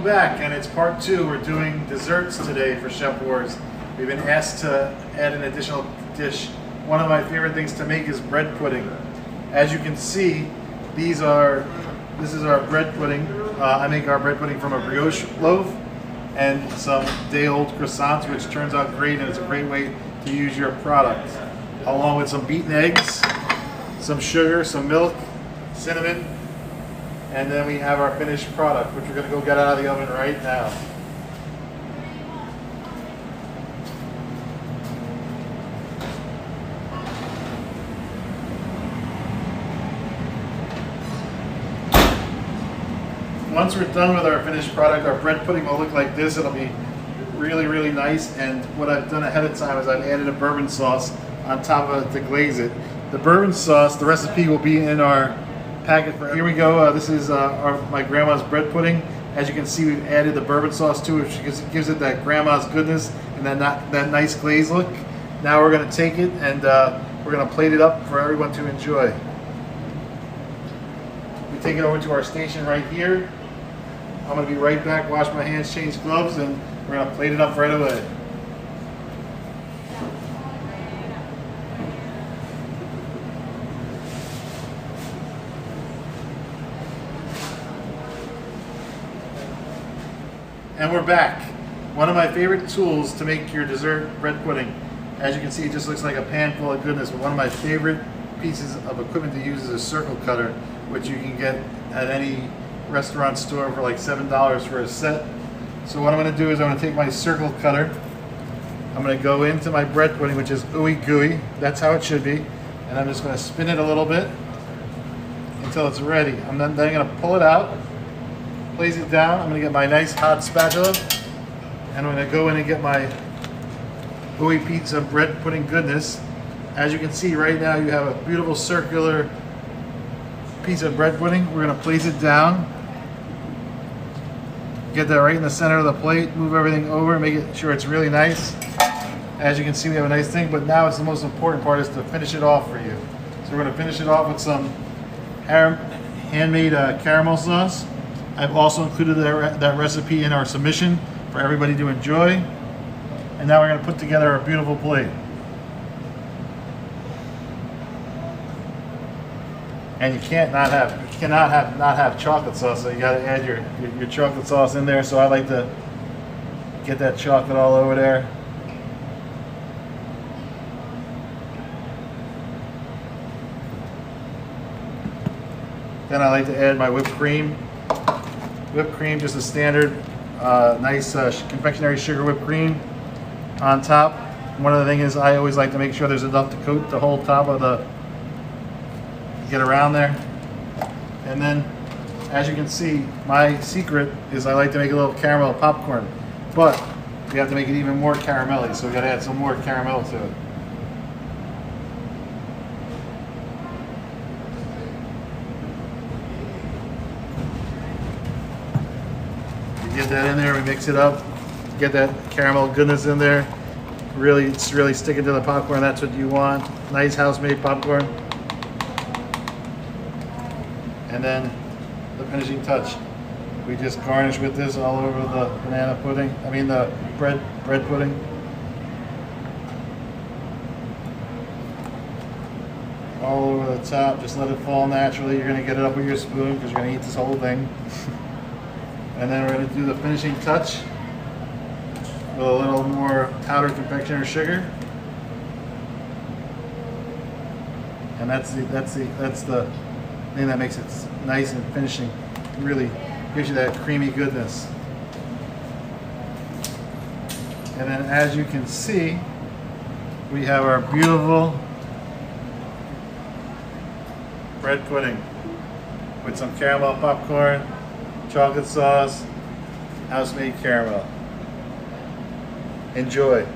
back, and it's part 2. We're doing desserts today for Chef Wars. We've been asked to add an additional dish. One of my favorite things to make is bread pudding. As you can see, this is our bread pudding. I make our bread pudding from a brioche loaf and some day-old croissants, which turns out great, and it's a great way to use your product. Along with some beaten eggs, some sugar, some milk, cinnamon, and then we have our finished product, which we're going to go get out of the oven right now. Once we're done with our finished product, our bread pudding will look like this. It'll be really, really nice. And what I've done ahead of time is I've added a bourbon sauce on top of it to glaze it. The bourbon sauce, the recipe will be in our packet. Here we go. This is my grandma's bread pudding. As you can see, we've added the bourbon sauce to it, which gives it that grandma's goodness and that nice glaze look. Now we're going to take it and we're going to plate it up for everyone to enjoy. We take it over to our station right here. I'm going to be right back, wash my hands, change gloves, and we're going to plate it up right away. And we're back. One of my favorite tools to make your dessert bread pudding. As you can see, it just looks like a pan full of goodness, but one of my favorite pieces of equipment to use is a circle cutter, which you can get at any restaurant store for like $7 for a set. So what I'm going to do is I'm going to take my circle cutter, I'm going to go into my bread pudding, which is ooey gooey, that's how it should be, and I'm just going to spin it a little bit until it's ready. I'm then going to pull it out, place it down. I'm going to get my nice hot spatula, and I'm going to go in and get my ooey pizza bread pudding goodness. As you can see right now, you have a beautiful circular piece of bread pudding. We're going to place it down, get that right in the center of the plate, move everything over, make sure it's really nice. As you can see, we have a nice thing, but now it's the most important part is to finish it off for you. So we're going to finish it off with some handmade caramel sauce. I've also included that recipe in our submission for everybody to enjoy. And now we're going to put together a beautiful plate. And you cannot have chocolate sauce, so you got to add your chocolate sauce in there. So I like to get that chocolate all over there. Then I like to add my whipped cream. Whipped cream, just a standard, nice confectionery sugar whipped cream on top. One of the things is I always like to make sure there's enough to coat the whole top of the, get around there. And then, as you can see, my secret is I like to make a little caramel popcorn, but we have to make it even more caramelly, so we got to add some more caramel to it. Get that in there, we mix it up, get that caramel goodness in there. It's really sticking to the popcorn. That's what you want. Nice house-made popcorn. And then the finishing touch. We just garnish with this all over the banana pudding. I mean the bread pudding. All over the top. Just let it fall naturally. You're gonna get it up with your spoon because you're gonna eat this whole thing. And then we're going to do the finishing touch with a little more powdered confectionery sugar. And that's the thing that makes it nice and finishing. Really gives you that creamy goodness. And then as you can see, we have our beautiful bread pudding with some caramel popcorn, chocolate sauce, house-made caramel. Enjoy.